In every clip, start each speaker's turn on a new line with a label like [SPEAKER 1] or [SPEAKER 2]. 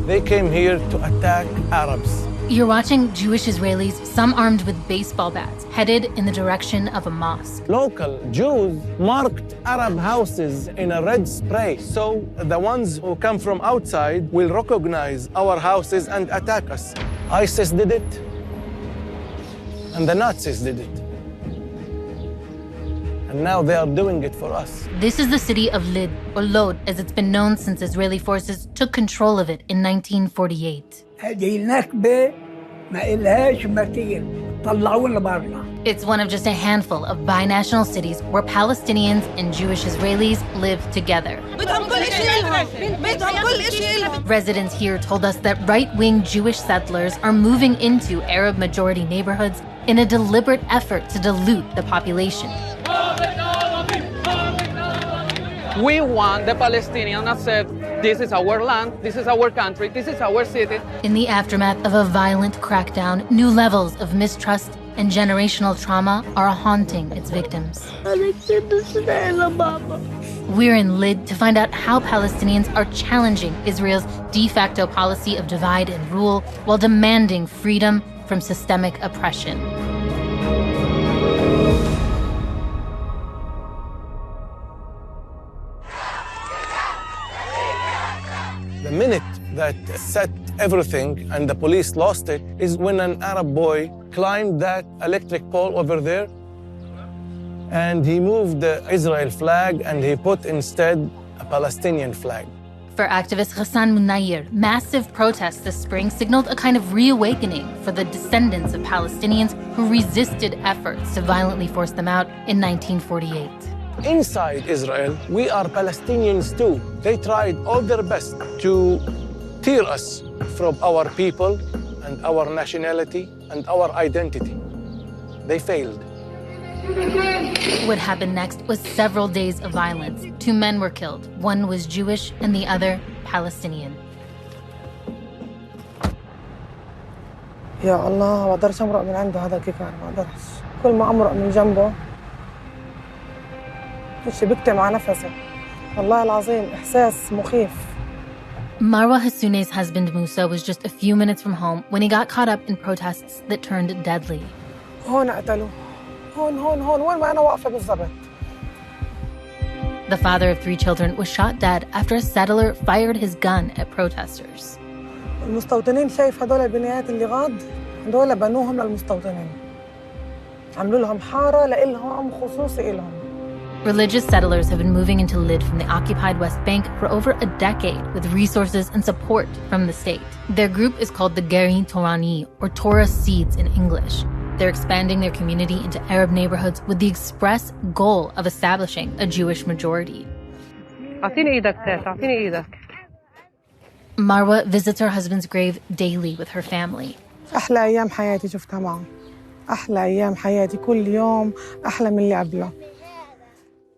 [SPEAKER 1] They came here to attack Arabs.
[SPEAKER 2] You're watching Jewish Israelis, some armed with baseball bats, headed in the direction of a mosque.
[SPEAKER 1] Local Jews marked Arab houses in a red spray, so the ones who come from outside will recognize our houses and attack us. ISIS did it, and the Nazis did it. And now they are doing it for us.
[SPEAKER 2] This is the city of Lydd, or Lod, as it's been known since Israeli forces took control of it in 1948.
[SPEAKER 3] هذه النكبة ما إلهاش مثيل طلعونا برا.
[SPEAKER 2] It's one of just a handful of binational cities where Palestinians and Jewish Israelis live together. Residents here told us that right-wing Jewish settlers are moving into Arab-majority neighborhoods in a deliberate effort to dilute the population.
[SPEAKER 4] We want the Palestinians to say, this is our land, this is our country, this is our city.
[SPEAKER 2] In the aftermath of a violent crackdown, new levels of mistrust and generational trauma are haunting its victims. We're in Lydd to find out how Palestinians are challenging Israel's de facto policy of divide and rule while demanding freedom from systemic oppression.
[SPEAKER 1] The minute that set everything and the police lost it is when an Arab boy climbed that electric pole over there and he moved the Israel flag and he put instead a Palestinian flag.
[SPEAKER 2] For activist Ghassan Munayir, massive protests this spring signaled a kind of reawakening for the descendants of Palestinians who resisted efforts to violently force them out in 1948.
[SPEAKER 1] Inside Israel, we are Palestinians too. They tried all their best to tear us from our people and our nationality and our identity. They failed.
[SPEAKER 2] What happened next was several days of violence. 2 men were killed. One was Jewish and the other Palestinian.
[SPEAKER 5] يا الله ما اقدرش امرق من عنده هذا الكيكار ما اقدرش كل ما امرق من جنبه مش بكتم على نفسي والله العظيم احساس مخيف.
[SPEAKER 2] Marwa Hassune's husband Musa was just a few minutes from home when he got caught up in protests that turned deadly.
[SPEAKER 5] هون قتلوه هون وين ما أنا واقفة بالضبط.
[SPEAKER 2] The father of 3 children was shot dead after a settler fired his gun at protesters.
[SPEAKER 5] المستوطنين شايف هدول البنايات اللي غاد هدول بنوهم للمستوطنين عملوا لهم حارة لإلهم خصوصي إلهم.
[SPEAKER 2] Religious settlers have been moving into Lydd from the occupied West Bank for over a decade with resources and support from the state. Their group is called the Gereen Torani, or Torah Seeds in English. They're expanding their community into Arab neighborhoods with the express goal of establishing a Jewish majority. Marwa visits her husband's grave daily with her family.
[SPEAKER 5] أحلى أيام حياتي شفتها معه. أحلى أيام حياتي كل يوم أحلى من اللي قبله.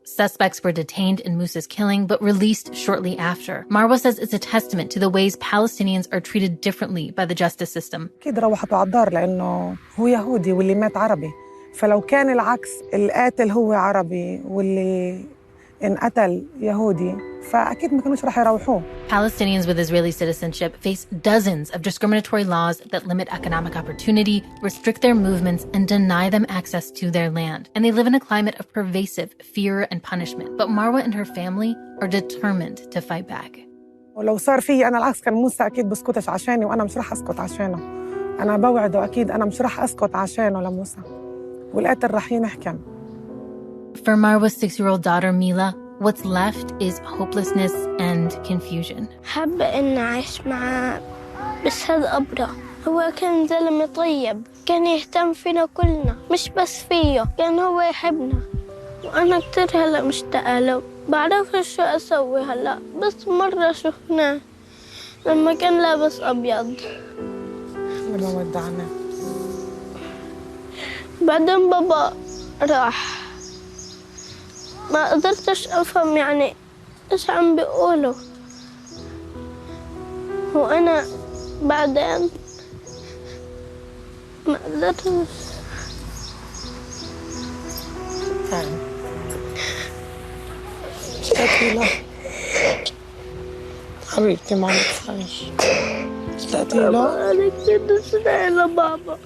[SPEAKER 2] Suspects were detained in Musa's killing but released shortly after. Marwa says it's a testament to the ways Palestinians are treated differently by the justice system.
[SPEAKER 5] أكيد روحته على الدار لأنه هو يهودي واللي مات عربي. فلو كان العكس القاتل هو عربي واللي انقتل يهودي فأكيد ما كانوش رح يروحوه.
[SPEAKER 2] Palestinians with Israeli citizenship face dozens of discriminatory laws that limit economic opportunity, restrict their movements, and deny them access to their land. And they live in a climate of pervasive fear and punishment. But Marwa and her family are determined to fight back.
[SPEAKER 5] ولو صار في أنا العكس كان موسى أكيد بسكتش عشاني وأنا مش رح أسكت عشانه. أنا بوعده أكيد أنا مش رح أسكت عشانه لموسى. والقاتل رح ينحكم.
[SPEAKER 2] For Marwa's 6-year-old daughter Mila, what's left is hopelessness and confusion.
[SPEAKER 6] حابة إني أعيش معاه بس هذا أبرة. هو كان زلمة طيب كان يهتم فينا كلنا مش بس فيه كان هو يحبنا وأنا كتير هلأ مشتاقة له بعرفش شو أسوي هلأ بس مرة شفناه لما كان لابس أبيض
[SPEAKER 5] لما ودعنا
[SPEAKER 6] بعدين بابا راح ما قدرتش أفهم يعني إيش عم بيقولوا وأنا بعدين ما قدرتش
[SPEAKER 5] شكرا حبيبتي ما تخافيش اشتقتي له؟
[SPEAKER 6] أنا كنت أسمع لبابا.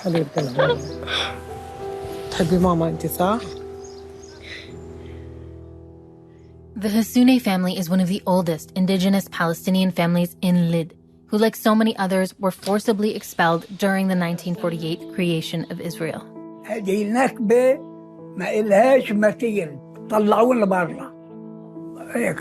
[SPEAKER 5] حبيبتي الغالية، تحبي ماما أنت صح؟
[SPEAKER 2] The Hassouneh family is one of the oldest indigenous Palestinian families in Lydd, who, like so many others, were forcibly expelled during the 1948 creation of Israel.
[SPEAKER 3] هذه النكبة ما إلهاش مثيل، طلعونا برا هيك.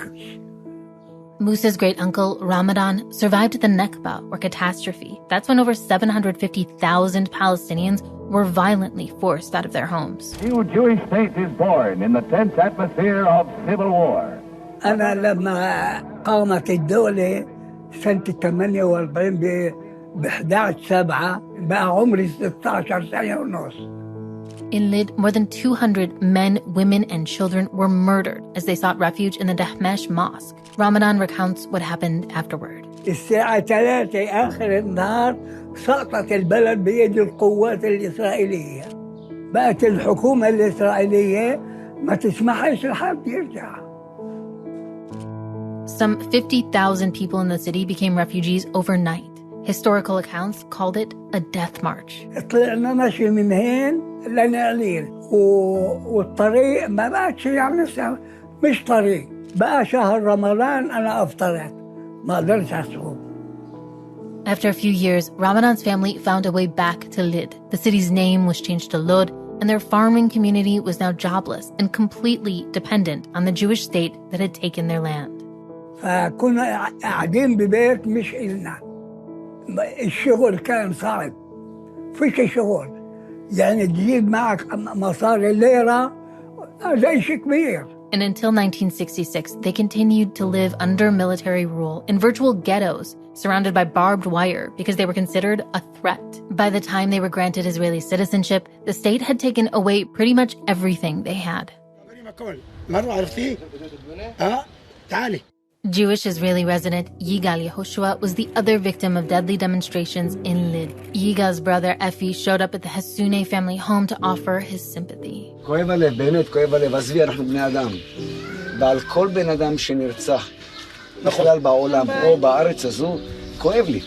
[SPEAKER 2] Musa's great-uncle, Ramadan, survived the Nakba, or catastrophe. That's when over 750,000 Palestinians were violently forced out of their homes.
[SPEAKER 7] New Jewish state is born in the tense atmosphere of civil war.
[SPEAKER 3] أنا لما قامت الدولة سنة 48 ب 11/7 بقى عمري 16 سنة ونص.
[SPEAKER 2] In Lydd, more than 200 men, women, and children were murdered as they sought refuge in the Dahmesh mosque. Ramadan recounts what happened afterward.
[SPEAKER 3] الساعة 3 آخر النهار سقطت البلد بيد القوات الإسرائيلية. بقت الحكومة الإسرائيلية ما تسمحش لحد يرجع.
[SPEAKER 2] Some 50,000 people in the city became refugees overnight. Historical accounts called it a death march.
[SPEAKER 3] طلعنا ماشي من هين لنعليل والطريق ما بقتش يعني مش طريق. بقى شهر رمضان أنا أفطرت ما قدرتش أصوم.
[SPEAKER 2] After a few years, Ramadan's family found a way back to Lydd. The city's name was changed to Lod, and their farming community was now jobless and completely dependent on the Jewish state that had taken their land.
[SPEAKER 3] فكنا قاعدين ببيت مش إلنا. الشغل كان صعب. فيش شغل. يعني تجيب معك مصاري ليرة زي شيء كبير.
[SPEAKER 2] And until 1966, they continued to live under military rule in virtual ghettos, surrounded by barbed wire because they were considered a threat. By the time they were granted Israeli citizenship, the state had taken away pretty much everything they had. Jewish Israeli resident Yigal Yehoshua was the other victim of deadly demonstrations in Lydd. Yigal's brother Effie showed up at the Hassouneh family home to offer his sympathy.
[SPEAKER 8] כואב הלב, באמת כואב הלב. עזבי, אנחנו בני אדם. ועל כל בן אדם שנרצח, בכלל בעולם או בארץ הזו, כואב לי.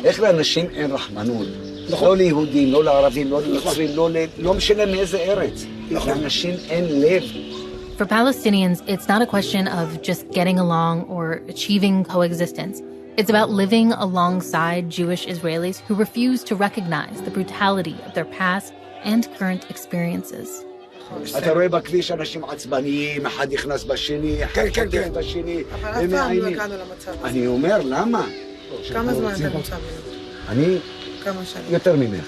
[SPEAKER 8] איך לאנשים אין רחמנות? לא ליהודים, לא לערבים, לא לנוצרים, לא משנה מאיזה ארץ. לאנשים אין לב.
[SPEAKER 2] For Palestinians, it's not a question of just getting along or achieving coexistence. It's about living alongside Jewish Israelis who refuse to recognize the brutality of their past and current experiences.
[SPEAKER 8] אתה רואה בכביש אנשים עצבניים, אחד נכנס בשני, אחד חותך בשני. אני אומר, למה?
[SPEAKER 5] כמה זמן אתה נמצא?
[SPEAKER 8] אני
[SPEAKER 5] כמה שנים?
[SPEAKER 8] יותר ממך.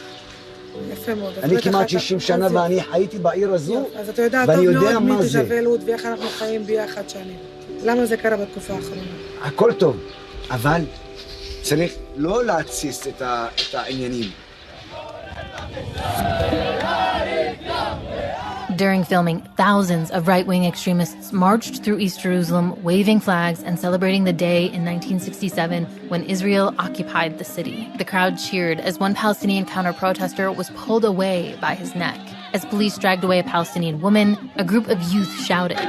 [SPEAKER 5] יפה מאוד.
[SPEAKER 8] אני כמעט 60 שנה ואני חייתי בעיר הזו,
[SPEAKER 5] אז אתה יודע טוב מאוד מי תושבי לוד ואיך אנחנו חיים ביחד שנים. למה זה קרה בתקופה האחרונה?
[SPEAKER 8] הכל טוב, אבל צריך לא להתסיס את העניינים.
[SPEAKER 2] During filming, thousands of right-wing extremists marched through East Jerusalem, waving flags and celebrating the day in 1967 when Israel occupied the city. The crowd cheered as one Palestinian counter-protester was pulled away by his neck. As police dragged away a Palestinian woman, a group of youth shouted,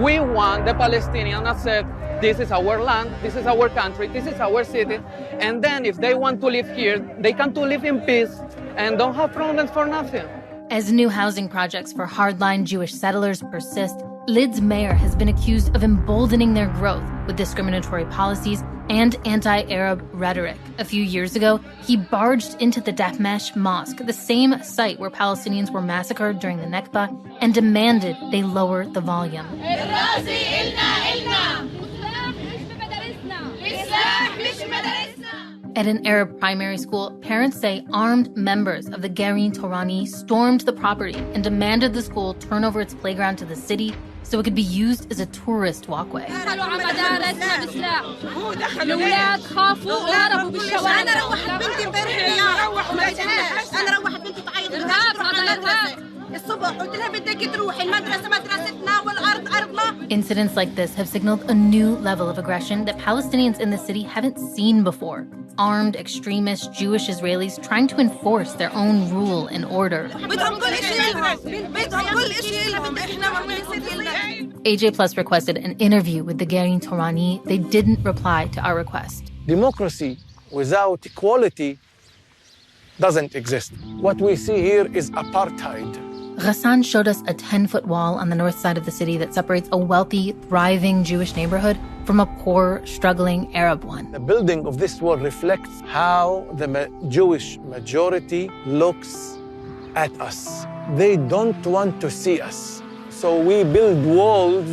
[SPEAKER 4] We want the Palestinians that said, this is our land, this is our country, this is our city. And then if they want to live here, they can to live in peace and don't have problems for nothing.
[SPEAKER 2] As new housing projects for hardline Jewish settlers persist, Lydd's mayor has been accused of emboldening their growth with discriminatory policies and anti-Arab rhetoric. A few years ago, he barged into the Dahmesh mosque, the same site where Palestinians were massacred during the Nakba, and demanded they lower the volume. At an Arab primary school, parents say armed members of the Gereen Torani stormed the property and demanded the school turn over its playground to the city so it could be used as a tourist walkway.
[SPEAKER 9] الأولاد خافوا وهربوا بالشوارع.
[SPEAKER 10] أنا روحت بنتي امبارح أنا روحت بنتي تعيط الصبح قلت لها بدك تروحي المدرسة مدرستنا والأرض أرضنا.
[SPEAKER 2] Incidents like this have signaled a new level of aggression that Palestinians in the city haven't seen before. Armed extremist Jewish Israelis trying to enforce their own rule and order. AJ Plus requested an interview with the Gerin Torani. They didn't reply to our request.
[SPEAKER 1] Democracy without equality doesn't exist. What we see here is apartheid.
[SPEAKER 2] Ghassan showed us a 10-foot wall on the north side of the city that separates a wealthy, thriving Jewish neighborhood from a poor, struggling Arab one.
[SPEAKER 1] The building of this wall reflects how the Jewish majority looks at us. They don't want to see us. So we build walls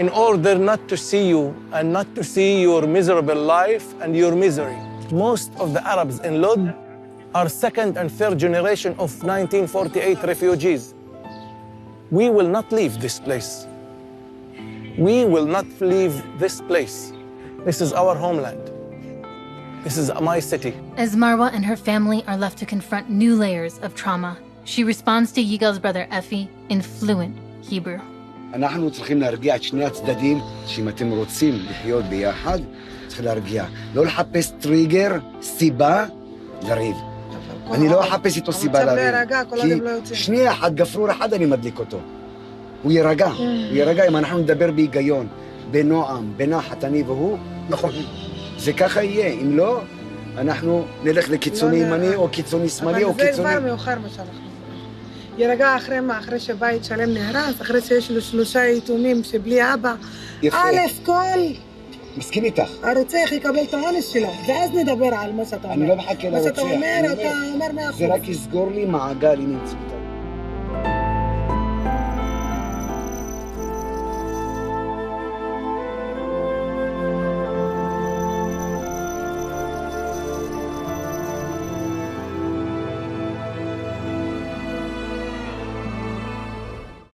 [SPEAKER 1] in order not to see you and not to see your miserable life and your misery. Most of the Arabs in Lydd are second and third generation of 1948 refugees. We will not leave this place. We will not leave this place. This is our homeland. This is my city.
[SPEAKER 2] As Marwa and her family are left to confront new layers of trauma, she responds to Yigal's brother Effie in fluent Hebrew.
[SPEAKER 8] אנחנו צריכים להרגיע את שני הצדדים, שאם אתם רוצים לחיות ביחד, צריכים להרגיע. לא לחפש טריגר, סיבה, לריב. אני לא אחפש איתו סיבה לריב. כי שנייה אחת, גפרור אחד, אני מדליק אותו. הוא יירגע. הוא יירגע אם אנחנו נדבר בהיגיון, בנועם, בנחת, אני והוא, נכון. זה ככה יהיה. אם לא, אנחנו נלך לקיצוני ימני או קיצוני שמאלי או קיצוני...
[SPEAKER 5] אבל זה כבר מאוחר מה שאנחנו. יירגע אחרי שבית שלם נהרס, אחרי שיש לו 3 יתומים שבלי אבא.
[SPEAKER 8] יפה.
[SPEAKER 5] א' כל...
[SPEAKER 8] מסכים איתך.
[SPEAKER 5] הרוצח יקבל את העונש שלו, ואז נדבר על מה שאתה אומר.
[SPEAKER 8] אני לא מחכה לרוצח.
[SPEAKER 5] מה שאתה אומר, אתה אומר 100%.
[SPEAKER 8] זה רק יסגור לי מעגל, אם נמצא.